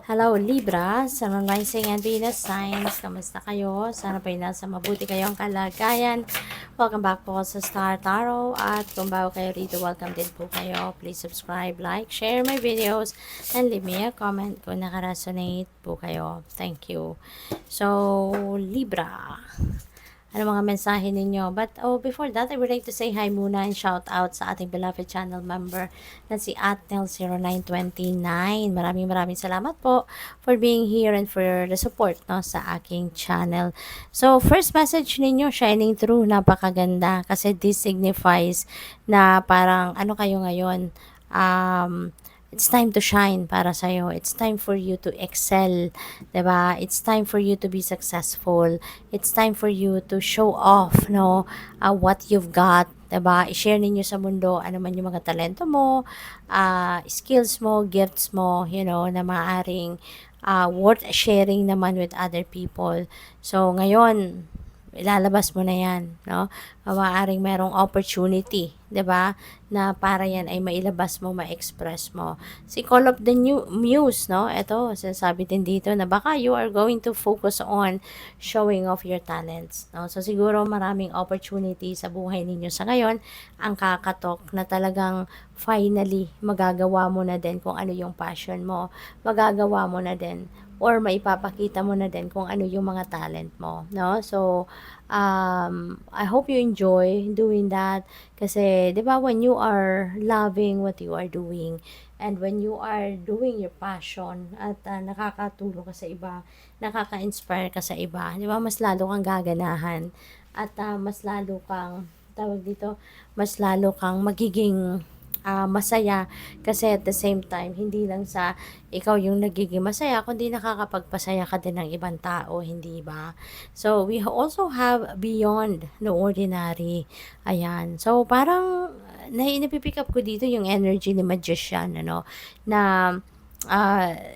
Hello Libra, Sun Rising and Venus signs. Kamusta kayo? Sana po nasa mabuti kayong kalagayan. Welcome back po sa Star Tarot. At kung bago kayo rito, welcome din po kayo. Please subscribe, like, share my videos, and leave me a comment kung nakaresonate po kayo. Thank you. So, Libra, ano mga mensahe ninyo? But before that, I would like to say hi muna and shout out sa ating beloved channel member na si Atnel0929. Maraming salamat po for being here and for the support no, sa aking channel. So, first message ninyo, shining through, napakaganda kasi this signifies na parang ano kayo ngayon, it's time to shine para sa'yo. It's time for you to excel, 'di ba? It's time for you to be successful. It's time for you to show off, no, what you've got, 'di ba? I-share ninyo sa mundo ano man yung mga talento mo, skills mo, gifts mo, na maaring worth sharing naman with other people. So, ngayon, ilalabas mo na yan, no? Maaaring merong opportunity, 'di ba? Na para yan ay mailabas mo, ma-express mo. Si Call of the Muse, no? Ito, sinasabi din dito na baka you are going to focus on showing off your talents, no? So siguro maraming opportunity sa buhay ninyo sa ngayon ang kakatok na talagang finally magagawa mo na din kung ano yung passion mo. Magagawa mo na din or maipapakita mo na din kung ano yung mga talent mo, no? So, I hope you enjoy doing that kasi, di ba, when you are loving what you are doing and when you are doing your passion at nakakatulong ka sa iba, nakaka-inspire ka sa iba, di ba, mas lalo kang gaganahan at mas lalo kang, tawag dito, mas lalo kang magiging masaya kasi at the same time hindi lang sa ikaw yung nagiging masaya kundi nakakapagpasaya ka din ng ibang tao, hindi ba? So we also have beyond the ordinary. Ayan. So parang napipick up ko dito yung energy ni magician, ano, na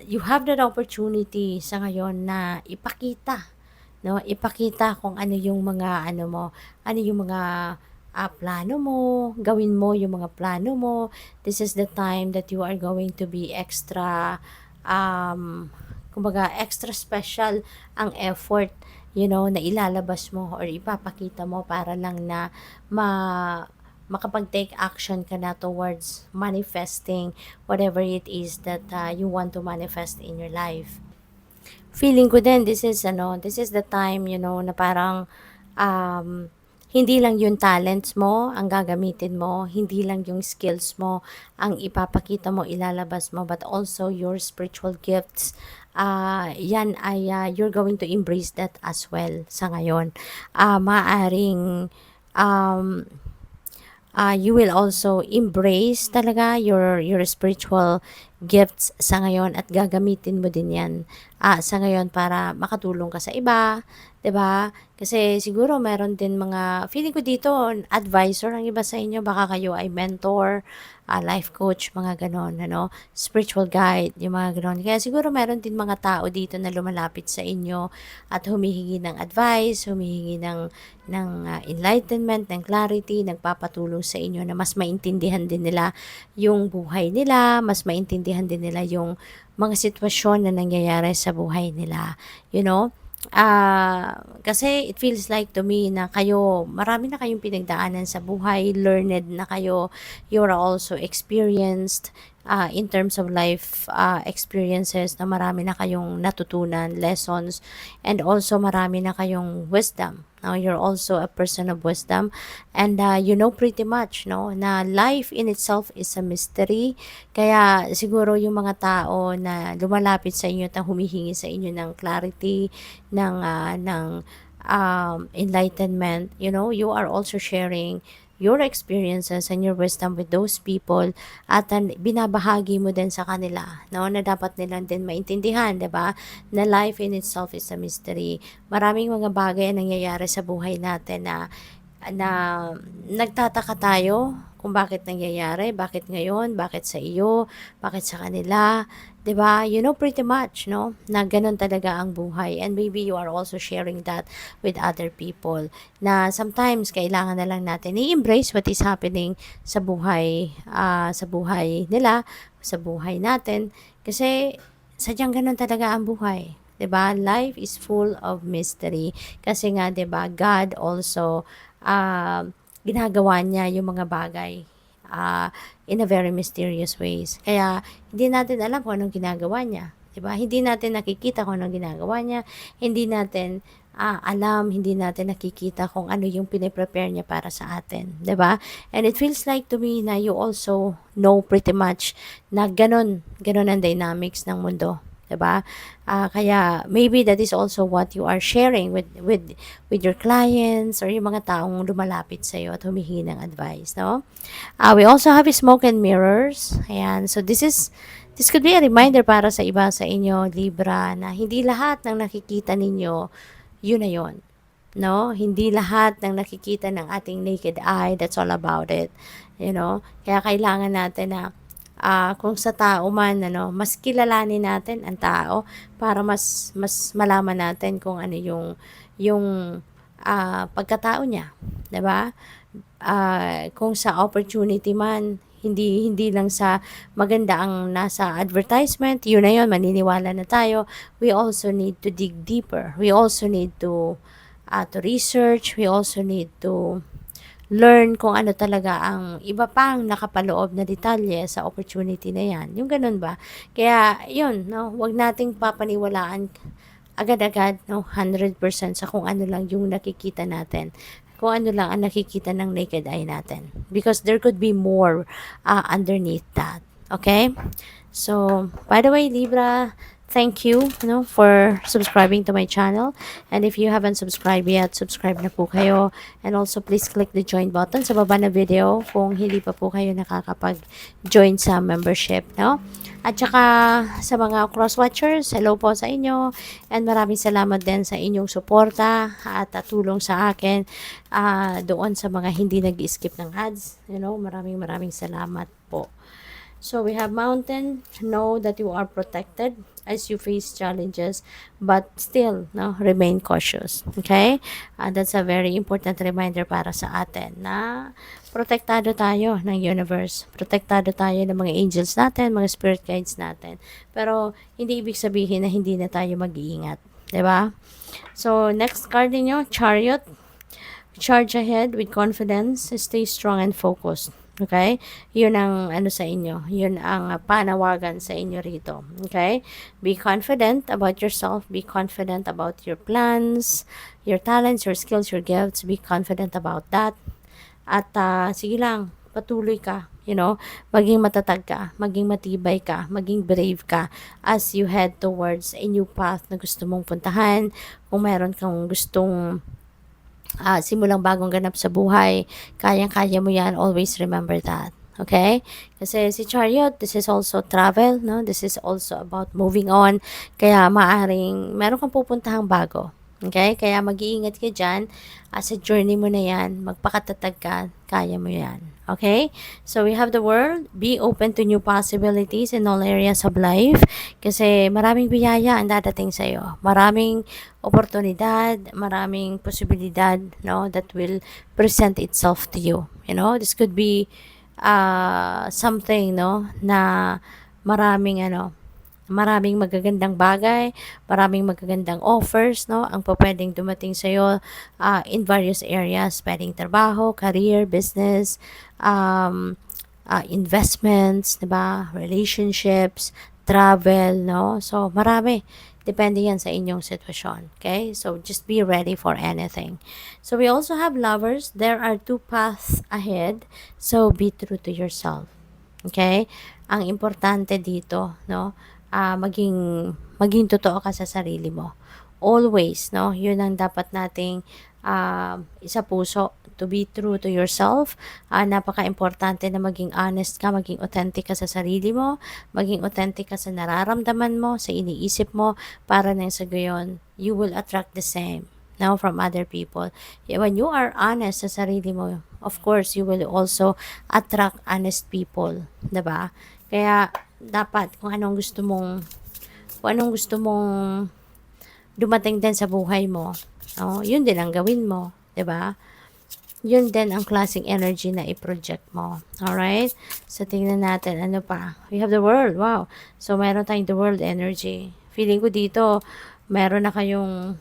you have that opportunity sa ngayon na ipakita, no, ipakita kung ano yung mga ano mo, ano yung mga plano mo, gawin mo yung mga plano mo. This is the time that you are going to be extra, kumbaga, extra special ang effort, na ilalabas mo or ipapakita mo para lang na makapag-take action ka na towards manifesting whatever it is that you want to manifest in your life. Feeling ko din, this is the time, na parang, hindi lang yung talents mo ang gagamitin mo, hindi lang yung skills mo ang ipapakita mo, ilalabas mo, but also your spiritual gifts. Yan ay you're going to embrace that as well sa ngayon. Maaring you will also embrace talaga your spiritual gifts sa ngayon at gagamitin mo din yan sa ngayon para makatulong ka sa iba, 'di ba? Kasi siguro meron din mga feeling ko dito advisor ang iba sa inyo, baka kayo ay mentor, life coach, mga ganon, ano, spiritual guide, yung mga ganon. Kaya siguro meron din mga tao dito na lumalapit sa inyo at humihingi ng advice, humihingi ng enlightenment, ng clarity, nagpapatulong sa inyo na mas maintindihan din nila yung buhay nila, mas maintindihan din nila yung mga sitwasyon na nangyayari sa buhay nila, you know. Kasi it feels like to me na kayo, marami na kayong pinagdaanan sa buhay, learned na kayo, you're also experienced in terms of life experiences, na marami na kayong natutunan, lessons, and also marami na kayong wisdom. Now, you're also a person of wisdom and you know pretty much, no, na life in itself is a mystery. Kaya siguro yung mga tao na lumalapit sa inyo at humihingi sa inyo ng clarity, ng enlightenment, you are also sharing your experiences and your wisdom with those people at binabahagi mo din sa kanila, no, na dapat nilang din maintindihan, 'di ba, na life in itself is a mystery. Maraming mga bagay ang nangyayari sa buhay natin na nagtataka tayo kung bakit nangyayari, bakit ngayon, bakit sa iyo, bakit sa kanila, 'di ba? You know pretty much, no, na ganun talaga ang buhay, and maybe you are also sharing that with other people na sometimes kailangan na lang natin i-embrace what is happening sa buhay nila, sa buhay natin kasi sadyang gano'n talaga ang buhay. 'Di ba? Life is full of mystery. Kasi nga 'di ba, God also ginagawa niya yung mga bagay in a very mysterious ways. Kaya hindi natin alam kung anong ginagawa niya. 'Di ba? Hindi natin nakikita kung anong ginagawa niya. Hindi natin alam, hindi natin nakikita kung ano yung pine-prepare niya para sa atin, 'di ba? And it feels like to me na you also know pretty much na ganun ang dynamics ng mundo, 'di ba? Kaya maybe that is also what you are sharing with your clients or yung mga taong lumalapit sa iyo at humihingi ng advice, no? We also have smoke and mirrors. Ayan. So this could be a reminder para sa iba sa inyo, Libra, na hindi lahat ng nakikita ninyo yun na yun. No? Hindi lahat ng nakikita ng ating naked eye, that's all about it. You know? Kaya kailangan natin na kung sa tao man, mas kilalanin natin ang tao para mas malaman natin kung ano yung pagkatao niya. 'Di ba? Kung sa opportunity man, hindi lang sa maganda ang nasa advertisement, yun na yun, maniniwala na tayo. We also need to dig deeper. We also need to research. We also need to learn kung ano talaga ang iba pang nakapaloob na detalye sa opportunity na yan. Yung ganun ba? Kaya, yun, no, wag nating papaniwalaan agad-agad, no, 100% sa kung ano lang yung nakikita natin. Kung ano lang ang nakikita ng naked eye natin. Because there could be more underneath that. Okay? So, by the way, Libra, thank you, for subscribing to my channel. And if you haven't subscribed yet, subscribe na po kayo. And also, please click the join button sa baba na video kung hindi pa po kayo nakakapag-join sa membership, no? At saka sa mga cross-watchers, hello po sa inyo. And maraming salamat din sa inyong suporta at tulong sa akin doon sa mga hindi nag-skip ng ads. Maraming salamat po. So we have mountain. Know that you are protected as you face challenges, but still, no, remain cautious. Okay? That's a very important reminder para sa atin na protektado tayo ng universe. Protektado tayo ng mga angels natin, mga spirit guides natin. Pero hindi ibig sabihin na hindi na tayo mag-iingat. 'Di ba? So next card niyo, Chariot. Charge ahead with confidence, stay strong and focused. Okay? Yun ang ano sa inyo. Yun ang panawagan sa inyo rito. Okay? Be confident about yourself. Be confident about your plans, your talents, your skills, your gifts. Be confident about that. At sige lang, patuloy ka. Maging matatag ka, maging matibay ka, maging brave ka as you head towards a new path na gusto mong puntahan. Kung meron kang gustong simulang bagong ganap sa buhay, kayang-kaya mo yan, always remember that. Okay? Kasi si Chariot, this is also travel, no? This is also about moving on. Kaya maaring meron kang pupuntahang bago. Okay? Kaya mag-iingat ka dyan. Sa journey mo na yan, magpakatatag ka, kaya mo yan. Okay? So, we have the world. Be open to new possibilities in all areas of life. Kasi maraming biyaya ang dadating sa'yo. Maraming oportunidad, maraming posibilidad, no, that will present itself to you. This could be something, no, na maraming magagandang bagay, maraming magagandang offers, no, ang pwedeng dumating sa iyo in various areas, pwedeng trabaho, career, business, investments, 'di ba? Relationships, travel, no? So marami. Depende yan sa inyong sitwasyon. Okay? So, just be ready for anything. So, we also have lovers. There are two paths ahead. So, be true to yourself. Okay? Ang importante dito, no? Maging totoo ka sa sarili mo. Always, no? Yun ang dapat nating isa puso, to be true to yourself. Napaka-importante na maging honest ka, maging authentic ka sa sarili mo, maging authentic ka sa nararamdaman mo, sa iniisip mo, para nang sa gayon, you will attract the same, no, from other people. When you are honest sa sarili mo, of course, you will also attract honest people, 'di ba? Kaya dapat kung anong gusto mong dumating din sa buhay mo, no, yun din ang gawin mo, 'di ba? yun din ang klaseng energy na i-project mo. Alright? So, tingnan natin. Ano pa? We have the world. Wow. So, meron tayong the world energy. Feeling ko dito, meron na kayong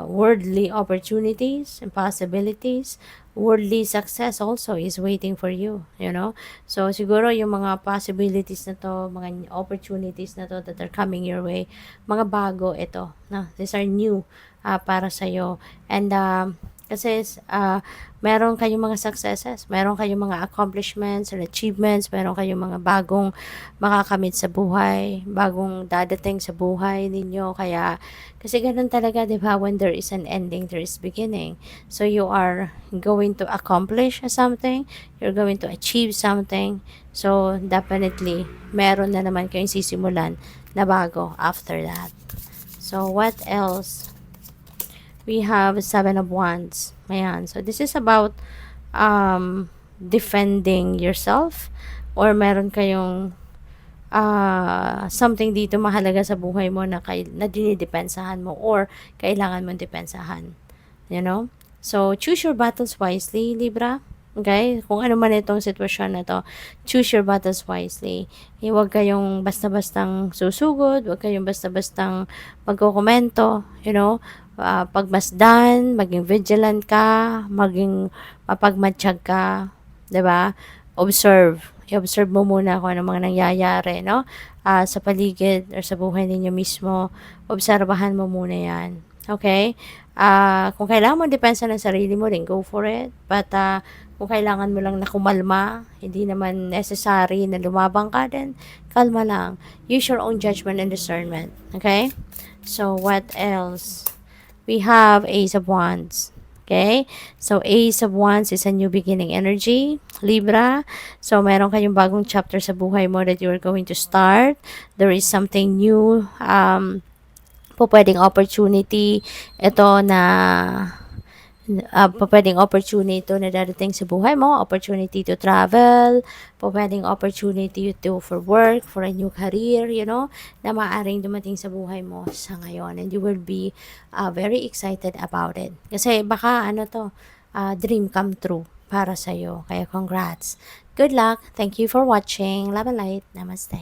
worldly opportunities and possibilities. Worldly success also is waiting for you, you know. So, siguro yung mga possibilities na to, mga opportunities na to that are coming your way, mga bago ito, no? These are new para sa'yo. And, kasi meron kayong mga successes, meron kayong mga accomplishments and achievements, meron kayong mga bagong makakamit sa buhay, bagong dadating sa buhay ninyo. Kaya, kasi ganun talaga, di ba? When there is an ending, there is beginning. So, you are going to accomplish something, you're going to achieve something. So, definitely, meron na naman kayong sisimulan na bago after that. So, what else? We have Seven of Wands. Ayan. So, this is about defending yourself, or meron kayong something dito mahalaga sa buhay mo na dinidepensahan mo or kailangan mong depensahan. You know? So, choose your battles wisely, Libra. Okay? Kung ano man itong sitwasyon na to, choose your battles wisely. Huwag kayong basta-bastang susugod, huwag kayong basta-bastang magkokomento, you know? Pagmasdan, maging vigilant ka, maging mapagmatsyag ka, 'di ba? Observe. I-observe mo muna kung ano mga nangyayari, no? Sa paligid or sa buhay ninyo mismo. Obserbahan mo muna 'yan. Okay? Kung kailangan mo depensa ng sarili mo, then go for it. But kung kailangan mo lang na kumalma, hindi naman necessary na lumabang ka, then kalma lang. Use your own judgment and discernment. Okay? So, what else? We have Ace of Wands. Okay? So, Ace of Wands is a new beginning energy. Libra. So, meron kayong bagong chapter sa buhay mo that you are going to start. There is something new. Pwedeng opportunity. Ito na pwedeng opportunity to na darating sa buhay mo, opportunity to travel, pwedeng opportunity to for work, for a new career, you know, na maaaring dumating sa buhay mo sa ngayon, and you will be very excited about it. Kasi baka dream come true para sa'yo. Kaya congrats. Good luck. Thank you for watching. Love and light. Namaste.